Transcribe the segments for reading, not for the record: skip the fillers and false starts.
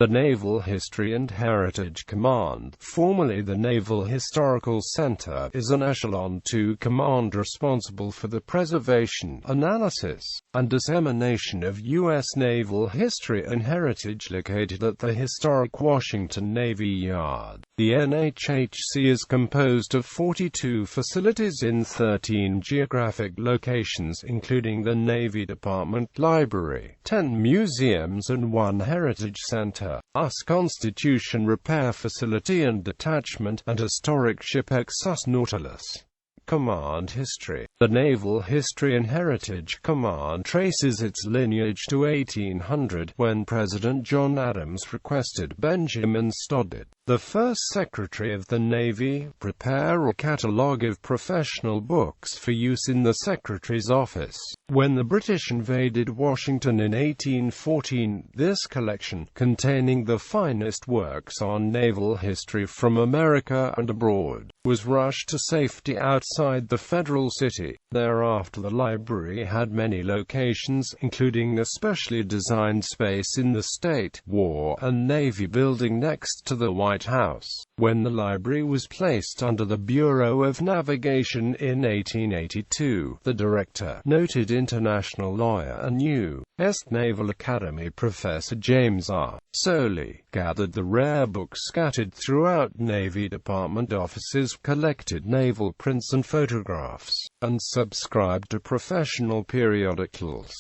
The Naval History and Heritage Command, formerly the Naval Historical Center, is an Echelon II command responsible for the preservation, analysis, and dissemination of U.S. naval history and heritage located at the historic Washington Navy Yard. The NHHC is composed of 42 facilities in 13 geographic locations including the Navy Department Library, 10 museums and 1 heritage center, U.S. Constitution repair facility and detachment, and historic ship ex-USS Nautilus. Command history. The Naval History and Heritage Command traces its lineage to 1800, when President John Adams requested Benjamin Stoddard, the first Secretary of the Navy, prepare a catalogue of professional books for use in the Secretary's office. When the British invaded Washington in 1814, this collection, containing the finest works on naval history from America and abroad, was rushed to safety outside the federal city. Thereafter the library had many locations, including a specially designed space in the State, War and Navy building next to the White House. When the library was placed under the Bureau of Navigation in 1882, the director, noted international lawyer and U.S. Naval Academy professor James R. Soley, gathered the rare books scattered throughout Navy Department offices, collected naval prints and photographs, and subscribed to professional periodicals.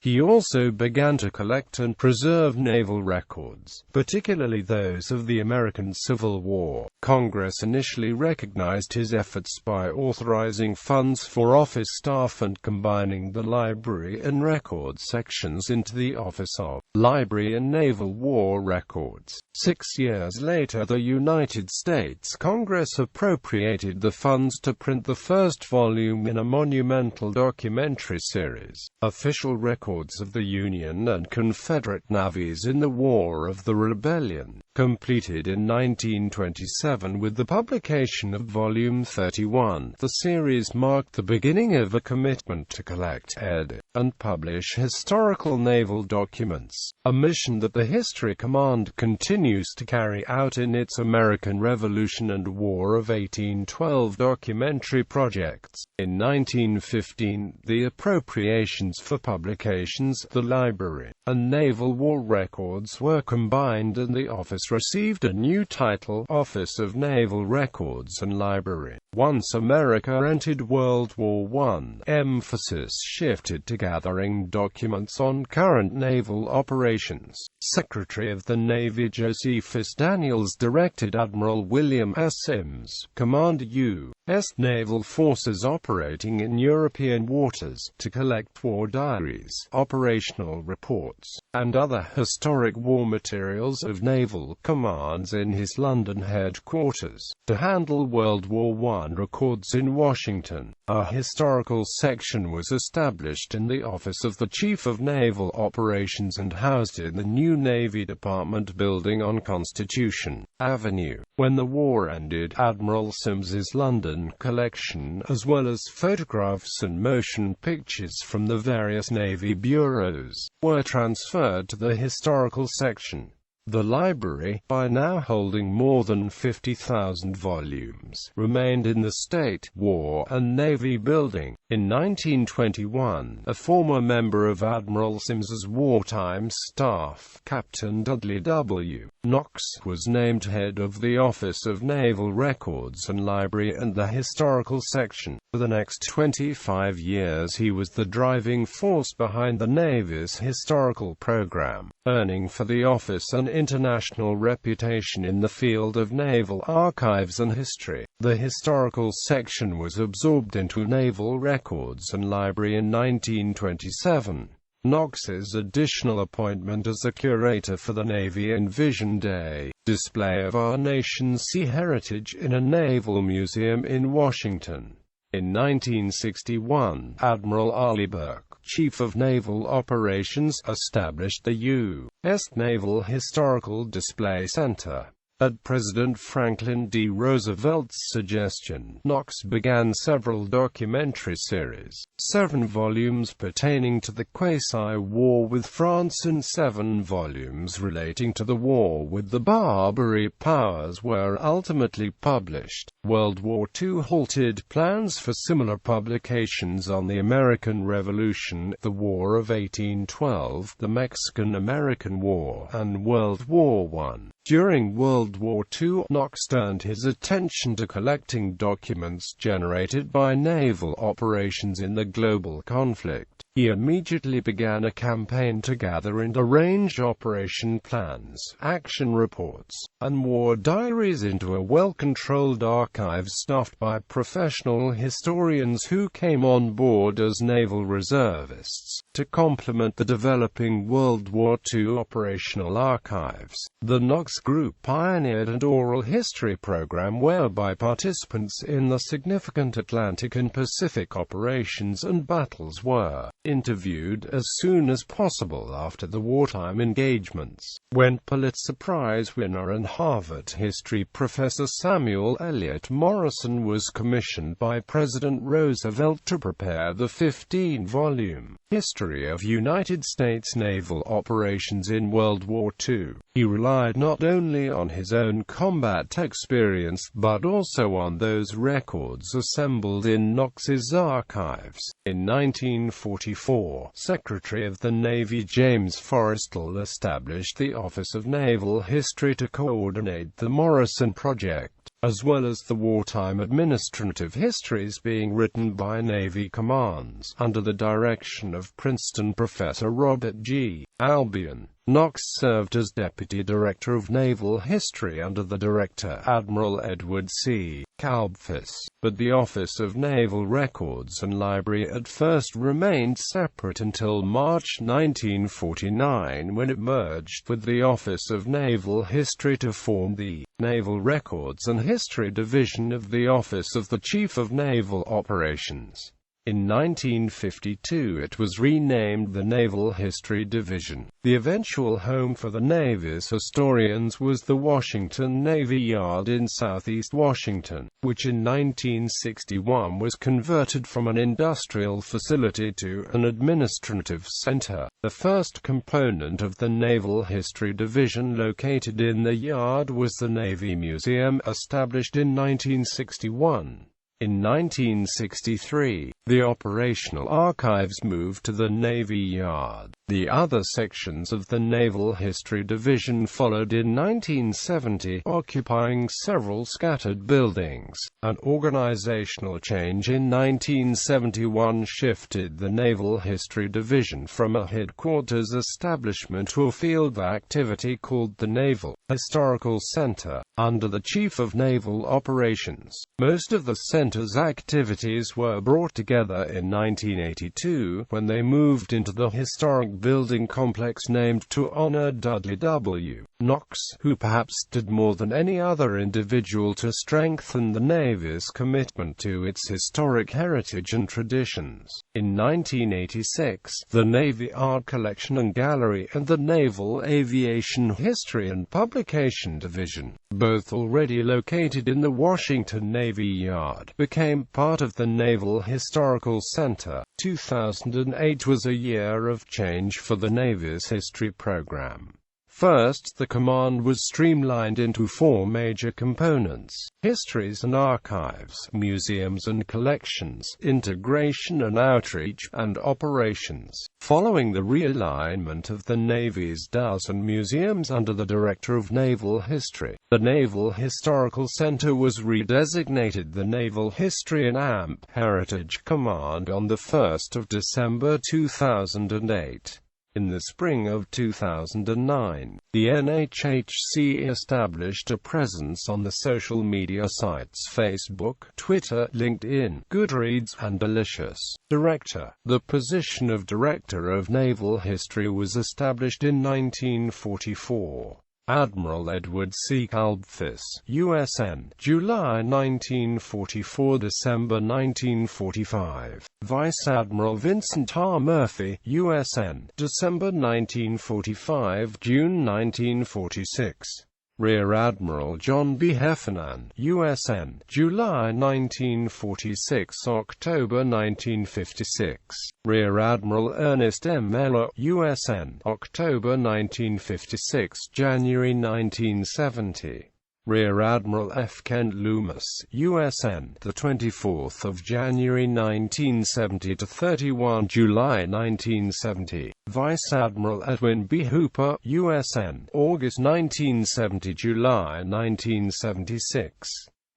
He also began to collect and preserve naval records, particularly those of the American Civil War. Congress initially recognized his efforts by authorizing funds for office staff and combining the library and record sections into the Office of Library and Naval War Records. 6 years later, the United States Congress appropriated the funds to print the first volume in a monumental documentary series, Official Records of the Union and Confederate Navies in the War of the Rebellion, completed in 1927 with the publication of Volume 31. The series marked the beginning of a commitment to collect, edit, and publish historical naval documents, a mission that the History Command continues to carry out in its American Revolution and War of 1812 documentary projects. In 1915, the appropriations for publications, the library, and Naval War Records were combined and the office received a new title, Office of Naval Records and Library. Once America entered World War I, emphasis shifted to gathering documents on current naval operations. Secretary of the Navy Josephus Daniels directed Admiral William S. Sims, Commander U.S. Naval Forces operating in European waters, to collect war diaries, operational reports, and other historic war materials of naval commands in his London headquarters. To handle World War I records in Washington, a historical section was established in the Office of the Chief of Naval Operations and housed in the new Navy Department building on Constitution Avenue. When the war ended, Admiral Sims's London collection, as well as photographs and motion pictures from the various Navy bureaus, were transferred to the historical section. The library, by now holding more than 50,000 volumes, remained in the State, War and Navy building. In 1921, a former member of Admiral Sims's wartime staff, Captain Dudley W. Knox, was named head of the Office of Naval Records and Library and the Historical Section. For the next 25 years he was the driving force behind the Navy's historical program, earning for the office an international reputation in the field of naval archives and history. The historical section was absorbed into Naval Records and Library in 1927. Knox's additional appointment as a curator for the Navy envisioned a display of our nation's sea heritage in a naval museum in Washington. In 1961, Admiral Arleigh Burke, Chief of Naval Operations, established the U.S. Naval Historical Display Center. At President Franklin D. Roosevelt's suggestion, Knox began several documentary series, 7 volumes pertaining to the quasi-war with France and 7 volumes relating to the war with the Barbary powers were ultimately published. World War II halted plans for similar publications on the American Revolution, the War of 1812, the Mexican-American War, and World War I. During World War II, Knox turned his attention to collecting documents generated by naval operations in the global conflict. He immediately began a campaign to gather and arrange operation plans, action reports, and war diaries into a well-controlled archive staffed by professional historians who came on board as naval reservists. To complement the developing World War II operational archives, the Knox Group pioneered an oral history program whereby participants in the significant Atlantic and Pacific operations and battles were interviewed as soon as possible after the wartime engagements. When Pulitzer Prize winner and Harvard history professor Samuel Eliot Morison was commissioned by President Roosevelt to prepare the 15-volume History of United States Naval Operations in World War II, he relied not only on his own combat experience but also on those records assembled in Knox's archives. In 1944, Secretary of the Navy James Forrestal established the Office of Naval History to coordinate the Morison Project, as well as the wartime administrative histories being written by Navy commands, under the direction of Princeton professor Robert G. Albion. Knox served as Deputy Director of Naval History under the Director Admiral Edward C. Kalbfus, but the Office of Naval Records and Library at first remained separate until March 1949, when it merged with the Office of Naval History to form the Naval Records and History Division of the Office of the Chief of Naval Operations. In 1952 it was renamed the Naval History Division. The eventual home for the Navy's historians was the Washington Navy Yard in southeast Washington, which in 1961 was converted from an industrial facility to an administrative center. The first component of the Naval History Division located in the yard was the Navy Museum, established in 1961. In 1963, the operational archives moved to the Navy Yard. The other sections of the Naval History Division followed in 1970, occupying several scattered buildings. An organizational change in 1971 shifted the Naval History Division from a headquarters establishment to a field activity called the Naval Historical Center, under the Chief of Naval Operations. Most of the center's activities were brought together in 1982, when they moved into the historic building complex named to honor Dudley W. Knox, who perhaps did more than any other individual to strengthen the Navy's commitment to its historic heritage and traditions. In 1986, the Navy Art Collection and Gallery and the Naval Aviation History and Publication Division, both already located in the Washington Navy Yard, became part of the Naval Historical Center. 2008 was a year of change for the Navy's history program. First, the command was streamlined into 4 major components: histories and archives, museums and collections, integration and outreach, and operations. Following the realignment of the Navy's dozen museums under the Director of Naval History, the Naval Historical Center was redesignated the Naval History and AMP Heritage Command on 1 December 2008. In the spring of 2009, the NHHC established a presence on the social media sites Facebook, Twitter, LinkedIn, Goodreads, and Delicious. Director. The position of Director of Naval History was established in 1944. Admiral Edward C. Kalbfus, U.S.N., July 1944 – December 1945. Vice Admiral Vincent R. Murphy, U.S.N., December 1945 – June 1946. Rear Admiral John B. Heffernan, USN, July 1946 – October 1956. Rear Admiral Ernest M. Mellor, USN, October 1956 – January 1970. Rear Admiral F. Kent Loomis, USN, the 24th of January 1970 to 31 July 1970. Vice Admiral Edwin B. Hooper, USN, August 1970 – July 1976.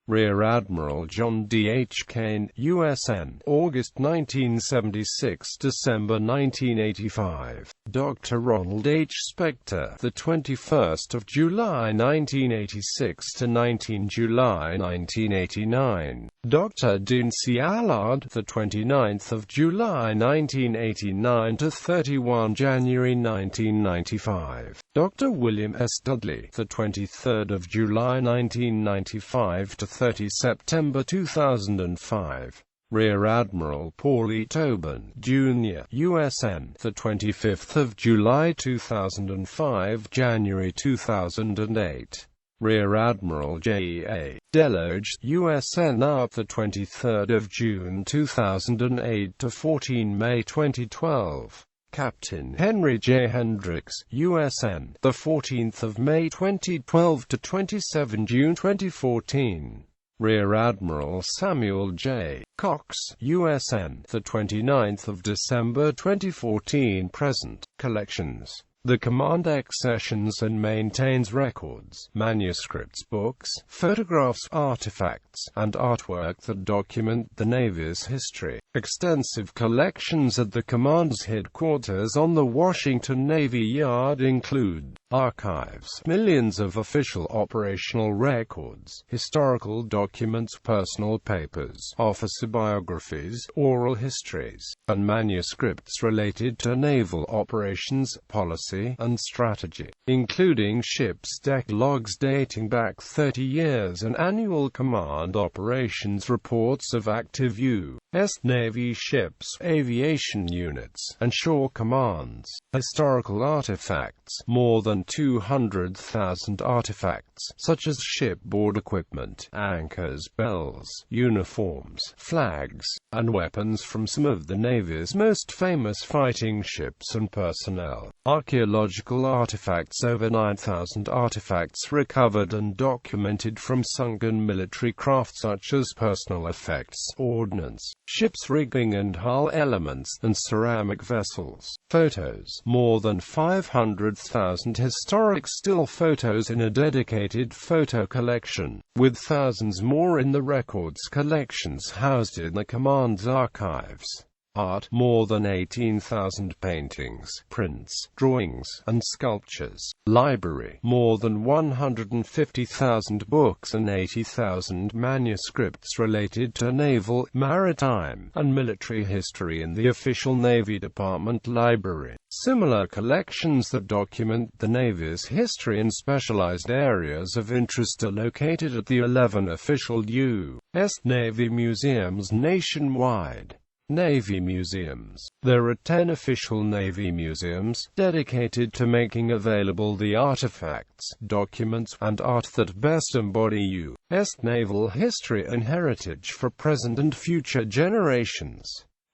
Rear Admiral John D. H. Kane, USN, August 1976 – December 1985. Dr. Ronald H. Spector, the 21st of July 1986 to 19 July 1989. Dr. Dean C. Allard, the 29th of July 1989 to 31 January 1995. Dr. William S. Dudley, the 23rd of July 1995 to 30 September 2005. Rear Admiral Paul E. Tobin, Jr., USN, the 25th of July 2005 – January 2008. Rear Admiral J. A. Deloge, USN, up the 23rd of June 2008 to 14 May 2012. Captain Henry J. Hendricks, USN, the 14th of May 2012 to 27 June 2014. Rear Admiral Samuel J. Cox, USN, the 29th of December 2014 present. Collections. The command accessions and maintains records, manuscripts, books, photographs, artifacts, and artwork that document the Navy's history. Extensive collections at the command's headquarters on the Washington Navy Yard include archives, millions of official operational records, historical documents, personal papers, officer biographies, oral histories, and manuscripts related to naval operations, policy, and strategy, including ships' deck logs dating back 30 years and annual command operations reports of active U.S. Navy ships, aviation units, and shore commands. Historical artifacts. More than 200,000 artifacts, such as shipboard equipment, anchors, bells, uniforms, flags, and weapons from some of the Navy's most famous fighting ships and personnel. Archaeological artifacts. Over 9,000 artifacts recovered and documented from sunken military craft such as personal effects, ordnance, ship's rigging and hull elements, and ceramic vessels. Photos. More than 500,000 historic still photos in a dedicated photo collection, with thousands more in the records collections housed in the command's archives. Art. More than 18,000 paintings, prints, drawings, and sculptures. Library. More than 150,000 books and 80,000 manuscripts related to naval, maritime, and military history in the official Navy Department Library. Similar collections that document the Navy's history in specialized areas of interest are located at the 11 official U.S. Navy museums nationwide. Navy museums. There are 10 official Navy museums, dedicated to making available the artifacts, documents, and art that best embody U.S. naval history and heritage for present and future generations.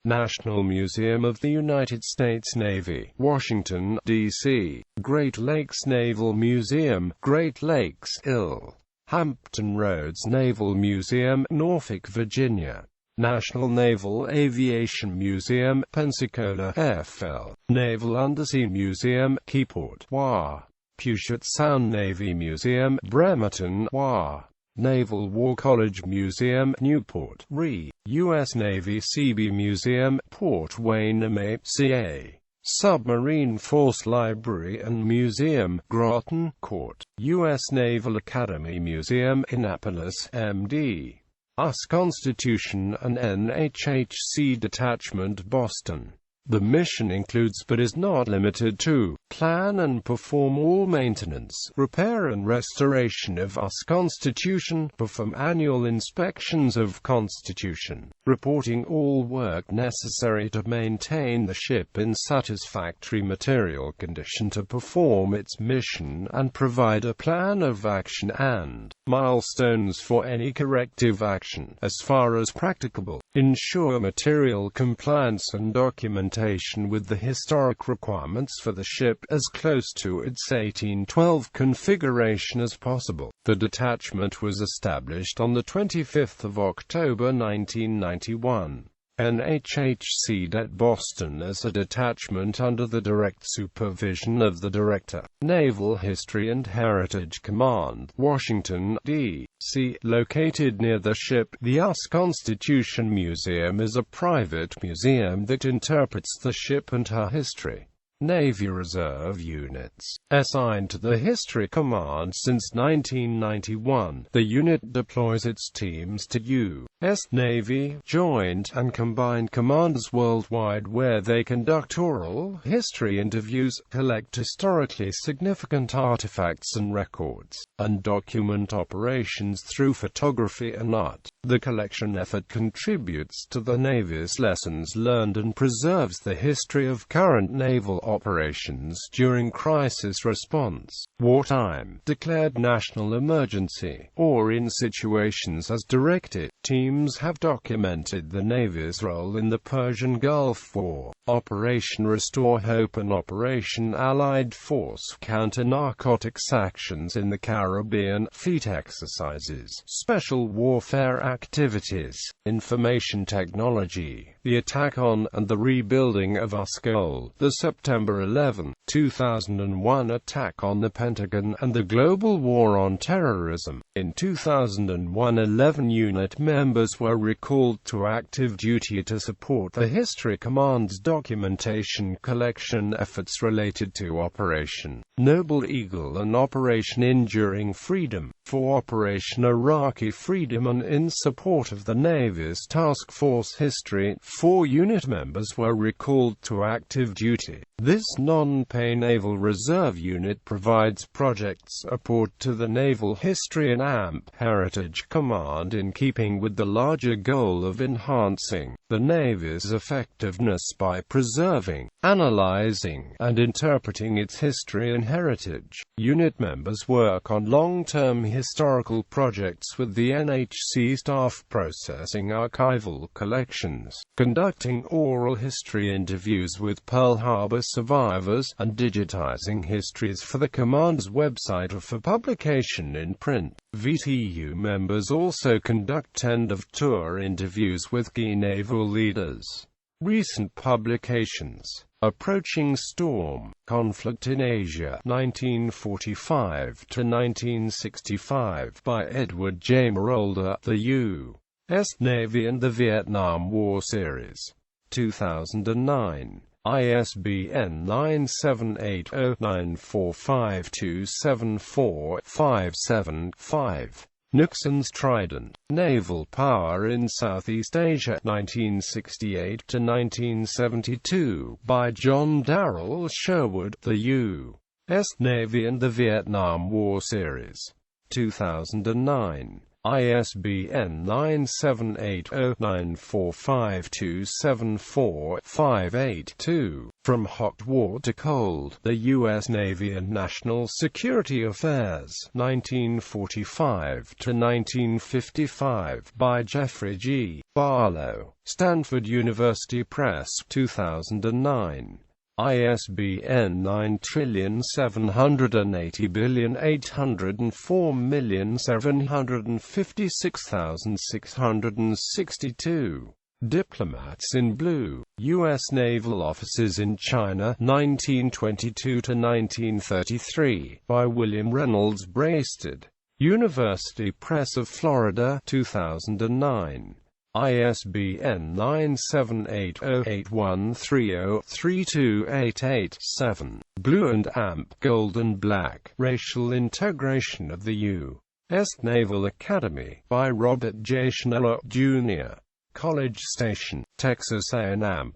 National Museum of the United States Navy, Washington, D.C. Great Lakes Naval Museum, Great Lakes, Ill. Hampton Roads Naval Museum, Norfolk, Virginia. National Naval Aviation Museum, Pensacola, FL. Naval Undersea Museum, Keyport, WA. Puget Sound Navy Museum, Bremerton, WA. Naval War College Museum, Newport, RE. U.S. Navy Seabee Museum, Port Wayne, MA, CA. Submarine Force Library and Museum, Groton, Court. U.S. Naval Academy Museum, Annapolis, MD. U.S. Constitution and NHHC Detachment, Boston. The mission includes but is not limited to plan and perform all maintenance, repair and restoration of U.S. Constitution, perform annual inspections of Constitution, reporting all work necessary to maintain the ship in satisfactory material condition to perform its mission, and provide a plan of action and milestones for any corrective action, as far as practicable, ensure material compliance and documentation with the historic requirements for the ship as close to its 1812 configuration as possible. The detachment was established on the 25th of October 1991. NHHC at Boston as a detachment under the direct supervision of the Director, Naval History and Heritage Command, Washington, D.C. Located near the ship, the U.S. Constitution Museum is a private museum that interprets the ship and her history. Navy Reserve units. Assigned to the History Command since 1991, the unit deploys its teams to U.S. Navy, Joint and Combined Commanders worldwide where they conduct oral history interviews, collect historically significant artifacts and records, and document operations through photography and art. The collection effort contributes to the Navy's lessons learned and preserves the history of current naval operations during crisis response, wartime, declared national emergency, or in situations as directed. Teams have documented the Navy's role in the Persian Gulf War, Operation Restore Hope and Operation Allied Force counter-narcotics actions in the Caribbean, fleet exercises, special warfare activities, information technology, the attack on, and the rebuilding of Ascol, the September 11, 2001 attack on the Pentagon, and the global war on terrorism. In 2001, 11 unit members were recalled to active duty to support the History Command's documentation collection efforts related to Operation Noble Eagle and Operation Enduring Freedom. For Operation Iraqi Freedom and in support of the Navy's Task Force History, 4 unit members were recalled to active duty. This non-pay Naval Reserve unit provides project support to the Naval History and AMP Heritage Command in keeping with the larger goal of enhancing the Navy's effectiveness by preserving, analyzing, and interpreting its history and heritage. Unit members work on long-term historical projects with the NHC staff, processing archival collections, conducting oral history interviews with Pearl Harbor survivors, and digitizing histories for the Command's website or for publication in print. VTU members also conduct end-of-tour interviews with key naval leaders. Recent publications: Approaching Storm, Conflict in Asia, 1945 to 1965, by Edward J. Merolda, the U.S. Navy and the Vietnam War Series, 2009. ISBN 978-0945274575. Nixon's Trident, Naval Power in Southeast Asia, 1968–1972, by John Darrell Sherwood, the U.S. Navy and the Vietnam War Series, 2009. ISBN 978-0945274582. From Hot War to Cold, The U.S. Navy and National Security Affairs, 1945–1955, by Jeffrey G. Barlow, Stanford University Press, 2009. ISBN 9780804756662. Diplomats in Blue, U.S. Naval Officers in China, 1922–1933, by William Reynolds Braisted. University Press of Florida, 2009. ISBN 9780813032887. Blue and Amp, Gold and Black, Racial Integration of the U.S. Naval Academy, by Robert J. Schneller, Jr. College Station, Texas A&M,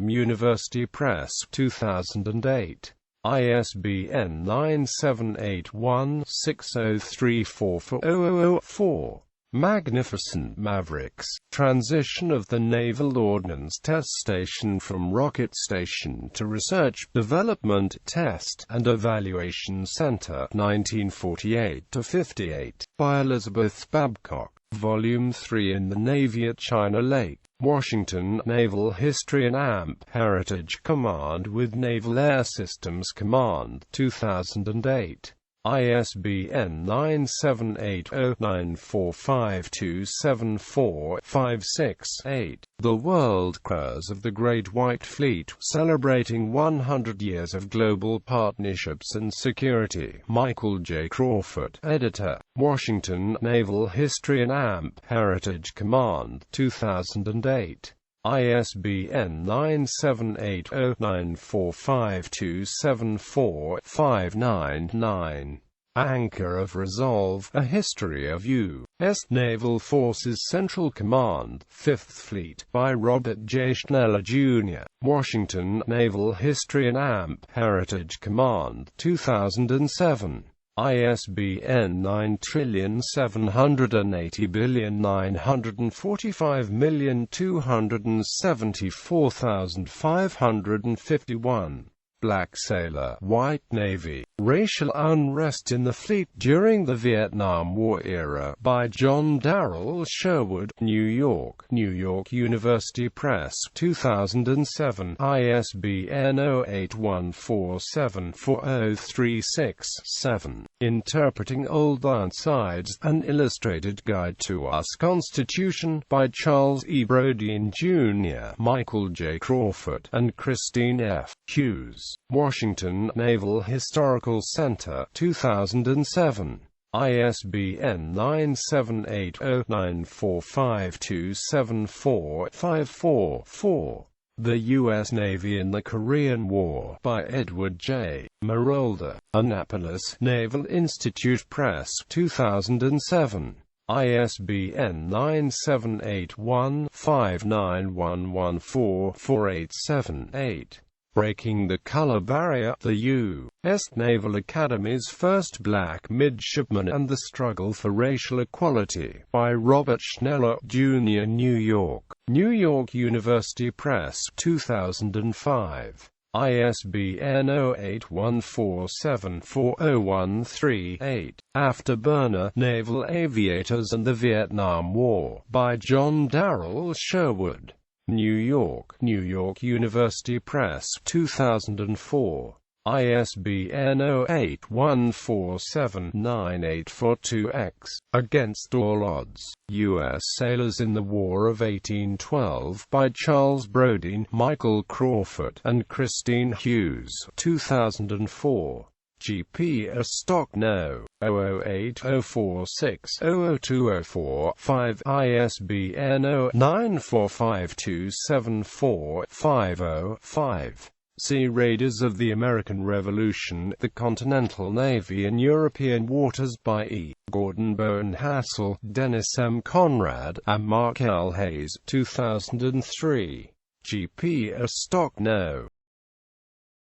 University Press, 2008. ISBN 9781603440004. Magnificent Mavericks. Transition of the Naval Ordnance Test Station from Rocket Station to Research, Development, Test, and Evaluation Center, 1948–58, by Elizabeth Babcock. Volume 3 in the Navy at China Lake, Washington. Naval History and AMP Heritage Command with Naval Air Systems Command, 2008. ISBN 9780945274568. The World Cruise of the Great White Fleet, celebrating 100 years of global partnerships and security. Michael J. Crawford, editor. Washington. Naval History and AMP Heritage Command, 2008. ISBN 9780945274599. Anchor of Resolve, A History of U.S. Naval Forces Central Command, 5th Fleet, by Robert J. Schneller, Jr., Washington. Naval History and AMP Heritage Command, 2007. ISBN 97809454551. Black Sailor, White Navy, Racial Unrest in the Fleet During the Vietnam War Era, by John Darrell Sherwood, New York, New York University Press, 2007, ISBN 0814740367. Interpreting Old Ironsides, An Illustrated Guide to U.S. Constitution, by Charles E. Brodeen, Jr., Michael J. Crawford, and Christine F. Hughes. Washington. Naval Historical Center, 2007. ISBN 9780945274544. The U.S. Navy in the Korean War, by Edward J. Marolda, Annapolis, Naval Institute Press, 2007. ISBN 9781591144878. Breaking the Color Barrier, the U.S. Naval Academy's First Black Midshipman and the Struggle for Racial Equality, by Robert Schneller, Jr., New York, New York University Press, 2005. ISBN 0814740138. Afterburner, Naval Aviators and the Vietnam War, by John Darrell Sherwood. New York, New York University Press, 2004. ISBN 0814798442-X. Against All Odds, U.S. Sailors in the War of 1812, by Charles Brodeen, Michael Crawford, and Christine Hughes, 2004. GPS Stock No. 00804600204-5. ISBN 0945274505. Sea Raiders of the American Revolution, the Continental Navy in European Waters, by E. Gordon Bowen Hassel, Dennis M. Conrad, and Mark L. Hayes, 2003. GPS Stock No.